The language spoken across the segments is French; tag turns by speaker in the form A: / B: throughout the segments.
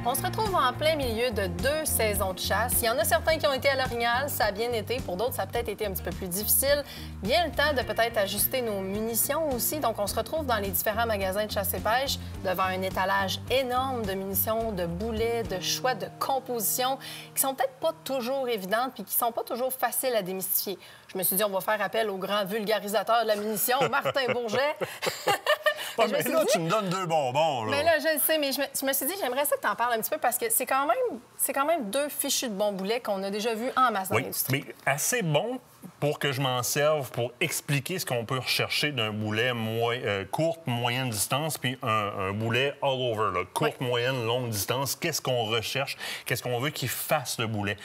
A: On se retrouve en plein milieu de 2 saisons de chasse. Il y en a certains qui ont été à l'orignal, ça a bien été. Pour d'autres, ça a peut-être été un petit peu plus difficile. Vient le temps de peut-être ajuster nos munitions aussi. Donc, on se retrouve dans les différents magasins de chasse et pêche devant un étalage énorme de munitions, de boulets, de choix de composition qui sont peut-être pas toujours évidentes puis qui sont pas toujours faciles à démystifier. Je me suis dit, on va faire appel au grand vulgarisateur de la munition, Martin Bourget.
B: Mais là, tu me donnes 2 bonbons. Là.
A: Mais là, je le sais, mais je me suis dit, j'aimerais ça que tu en parles un petit peu parce que c'est quand même 2 fichus de bons boulets qu'on a déjà vus en masse dans l'industrie.
B: Mais assez bon pour que je m'en serve pour expliquer ce qu'on peut rechercher d'un boulet courte, moyenne distance, puis un boulet all over, là, courte, moyenne, longue distance. Qu'est-ce qu'on recherche? Qu'est-ce qu'on veut qu'il fasse, le boulet?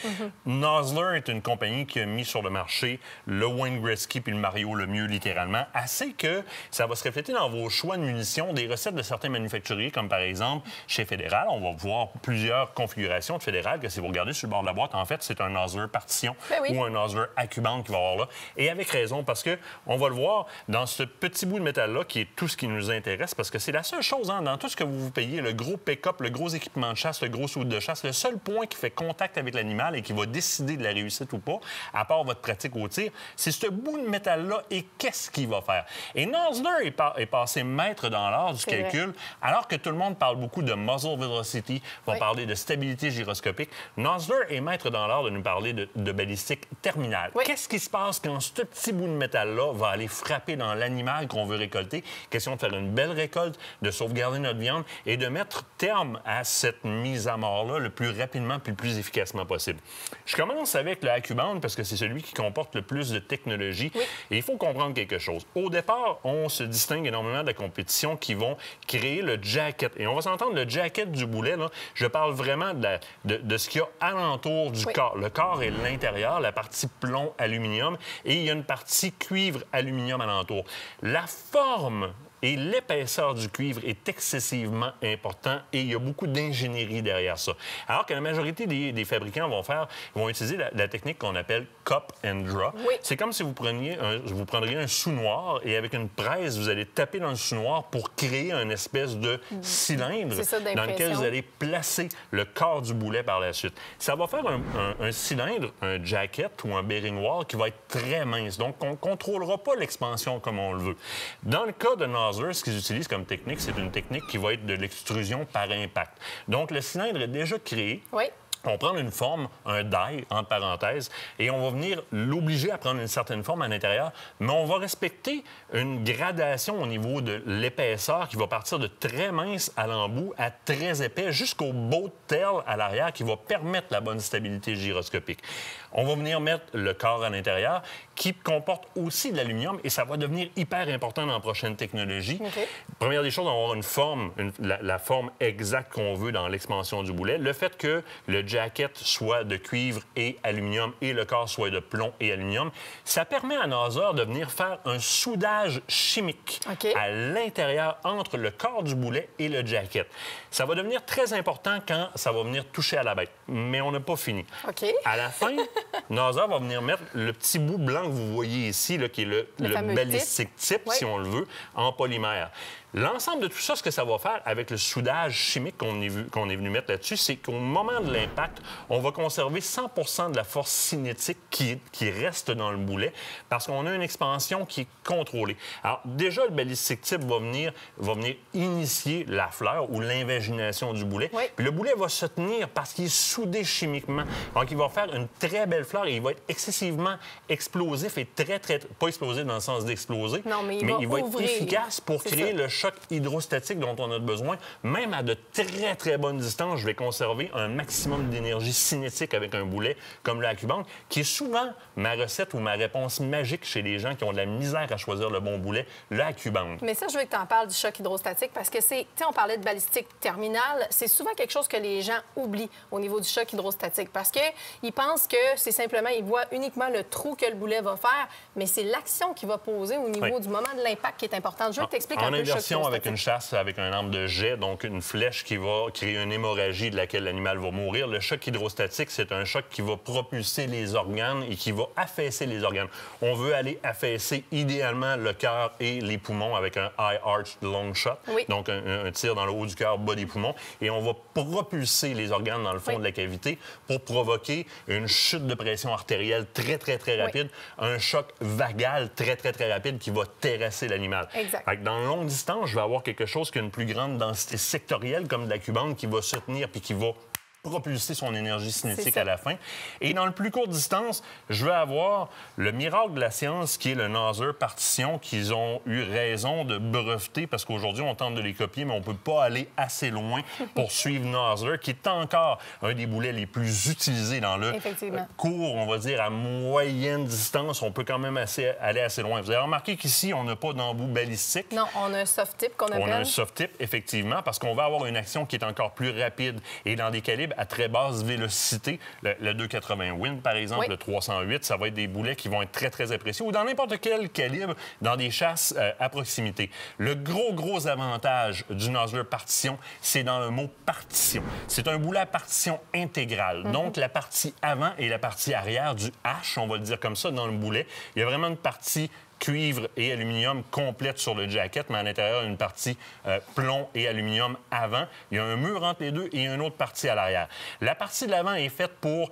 B: Nosler est une compagnie qui a mis sur le marché le Wayne Gretzky puis le Mario Lemieux, littéralement, assez que ça va se refléter dans vos choix de munitions, des recettes de certains manufacturiers, comme par exemple chez Fédéral. On va voir plusieurs configurations de Fédéral, que si vous regardez sur le bord de la boîte, en fait, c'est un Nosler partition ou un Nosler AccuBand qui va avoir là. Et avec raison, parce que on va le voir dans ce petit bout de métal-là, qui est tout ce qui nous intéresse, parce que c'est la seule chose, hein, dans tout ce que vous payez, le gros pick-up, le gros équipement de chasse, le gros soude de chasse, le seul point qui fait contact avec l'animal et qui va décider de la réussite ou pas, à part votre pratique au tir, c'est ce bout de métal-là et qu'est-ce qu'il va faire. Et Nosler est passé maître dans l'art du calcul, alors que tout le monde parle beaucoup de muzzle velocity, va parler de stabilité gyroscopique. Nosler est maître dans l'art de nous parler de balistique terminale. Qu'est-ce qui se passe quand ce petit bout de métal-là va aller frapper dans l'animal qu'on veut récolter? Question de faire une belle récolte, de sauvegarder notre viande et de mettre terme à cette mise à mort-là le plus rapidement puis le plus efficacement possible. Je commence avec le AccuBand parce que c'est celui qui comporte le plus de technologie. Et il faut comprendre quelque chose. Au départ, on se distingue énormément de la compétition qui vont créer le jacket. Et on va s'entendre, le jacket du boulet, là, je parle vraiment de ce qu'il y a alentour du corps. Le corps est l'intérieur, la partie plomb, aluminium, et il y a une partie cuivre, aluminium alentour. La forme et l'épaisseur du cuivre est excessivement important et il y a beaucoup d'ingénierie derrière ça. Alors que la majorité des fabricants vont utiliser la technique qu'on appelle cup and draw. C'est comme si vous prendriez un sous-noir et avec une presse, vous allez taper dans le sous-noir pour créer une espèce de cylindre dans lequel vous allez placer le corps du boulet par la suite. Ça va faire un cylindre, un jacket ou un bearing wall qui va être très mince. Donc, on ne contrôlera pas l'expansion comme on le veut. Dans le cas de Nosler, ce qu'ils utilisent comme technique, c'est une technique qui va être de l'extrusion par impact. Donc, le cylindre est déjà créé. On prend une forme, un die, entre parenthèses, et on va venir l'obliger à prendre une certaine forme à l'intérieur, mais on va respecter une gradation au niveau de l'épaisseur qui va partir de très mince à l'embout à très épais jusqu'au boat tail à l'arrière qui va permettre la bonne stabilité gyroscopique. On va venir mettre le corps à l'intérieur qui comporte aussi de l'aluminium et ça va devenir hyper important dans la prochaine technologie. Première des choses, on va avoir une forme, la forme exacte qu'on veut dans l'expansion du boulet. Le fait que le jacket soit de cuivre et aluminium et le corps soit de plomb et aluminium, ça permet à Nosler de venir faire un soudage chimique à l'intérieur entre le corps du boulet et le jacket. Ça va devenir très important quand ça va venir toucher à la bête, mais on n'a pas fini. À la fin, Nosler va venir mettre le petit bout blanc que vous voyez ici, là, qui est le balistique type, si on le veut, en polymère. L'ensemble de tout ça, ce que ça va faire avec le soudage chimique qu'on est venu mettre là-dessus, c'est qu'au moment de l'impact, on va conserver 100 de la force cinétique qui reste dans le boulet parce qu'on a une expansion qui est contrôlée. Alors, déjà, le balistique type va venir initier la fleur ou l'invagination du boulet. Puis le boulet va se tenir parce qu'il est soudé chimiquement. Donc, il va faire une très belle fleur et il va être excessivement explosif et pas explosif dans le sens d'exploser, mais il va être efficace pour créer le choc hydrostatique dont on a besoin. Même à de très, très bonnes distances, je vais conserver un maximum d'énergie cinétique avec un boulet comme le AccuBand, qui est souvent ma recette ou ma réponse magique chez les gens qui ont de la misère à choisir le bon boulet, le AccuBand.
A: Mais ça, je veux que tu en parles du choc hydrostatique parce que c'est, tu sais, on parlait de balistique terminale, c'est souvent quelque chose que les gens oublient au niveau du choc hydrostatique parce qu'ils pensent que c'est simplement, ils voient uniquement le trou que le boulet va faire, mais c'est l'action qu'il va poser au niveau du moment de l'impact qui est importante. Je veux que tu expliques un peu le choc
B: Attention avec une chasse avec un arme de jet, donc une flèche qui va créer une hémorragie de laquelle l'animal va mourir. Le choc hydrostatique, c'est un choc qui va propulser les organes et qui va affaisser les organes. On veut aller affaisser idéalement le cœur et les poumons avec un high arch long shot, donc un tir dans le haut du cœur, bas des poumons, et on va propulser les organes dans le fond de la cavité pour provoquer une chute de pression artérielle très, très, très rapide, un choc vagal très, très, très rapide qui va terrasser l'animal. Dans longue distance, je vais avoir quelque chose qui a une plus grande densité sectorielle, comme de la cubane, qui va se tenir puis qui va propulser son énergie cinétique à la fin. Et dans le plus courte distance, je vais avoir le miracle de la science qui est le Nosler partition qu'ils ont eu raison de breveter parce qu'aujourd'hui, on tente de les copier, mais on ne peut pas aller assez loin pour suivre Nosler, qui est encore un des boulets les plus utilisés dans le court, on va dire, à moyenne distance. On peut quand même aller assez loin. Vous avez remarqué qu'ici, on n'a pas d'embout balistique.
A: Non, on a un soft tip qu'on appelle.
B: On a un soft tip, effectivement, parce qu'on va avoir une action qui est encore plus rapide et dans des calibres à très basse vélocité. Le 280 Win, par exemple, le 308, ça va être des boulets qui vont être très, très appréciés. Ou dans n'importe quel calibre, dans des chasses à proximité. Le gros avantage du Nosler partition, c'est dans le mot partition. C'est un boulet à partition intégrale. Donc, la partie avant et la partie arrière du H, on va le dire comme ça, dans le boulet, il y a vraiment une partie cuivre et aluminium complète sur le jacket, mais à l'intérieur, une partie plomb et aluminium avant. Il y a un mur entre les deux et une autre partie à l'arrière. La partie de l'avant est faite pour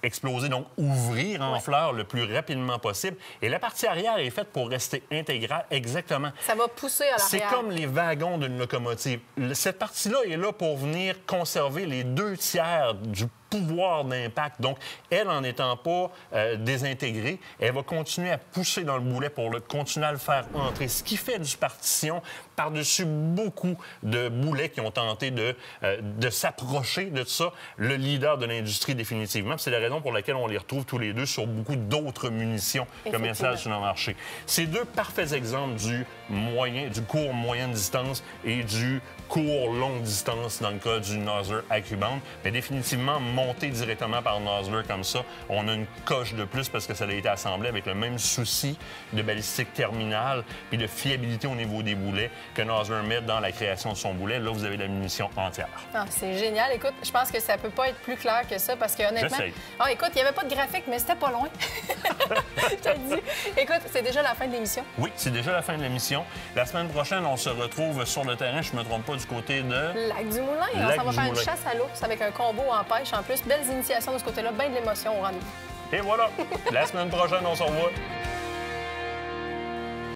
B: exploser, donc ouvrir en fleurs le plus rapidement possible. Et la partie arrière est faite pour rester intégrale, exactement.
A: Ça va pousser à l'arrière.
B: C'est comme les wagons d'une locomotive. Cette partie-là est là pour venir conserver les 2/3 du pouvoir d'impact. Donc, elle, en n'étant pas désintégrée, elle va continuer à pousser dans le boulet pour continuer à le faire entrer. Ce qui fait du partition par-dessus beaucoup de boulets qui ont tenté de s'approcher de ça, le leader de l'industrie définitivement. C'est la raison pour laquelle on les retrouve tous les deux sur beaucoup d'autres munitions commerciales sur le marché. C'est deux parfaits exemples du court moyenne distance et du court longue distance dans le cas du Nosler AccuBand. Mais définitivement, monté directement par Nosler comme ça, on a une coche de plus parce que ça a été assemblé avec le même souci de balistique terminale et de fiabilité au niveau des boulets que Nosler met dans la création de son boulet. Là, vous avez la munition entière.
A: Ah, c'est génial. Écoute, je pense que ça peut pas être plus clair que ça parce que honnêtement... Ah, écoute, il n'y avait pas de graphique, mais c'était pas loin. Je te le dis. Écoute, c'est déjà la fin de l'émission.
B: Oui, c'est déjà la fin de l'émission. La semaine prochaine, on se retrouve sur le terrain, je ne me trompe pas, du côté de...
A: Lac-du-Moulin. On s'en va faire une chasse à l'ours avec un combo en pêche. En plus, belles initiations de ce côté-là, bien de l'émotion au rendez-vous.
B: Et voilà, la semaine prochaine, on se revoit.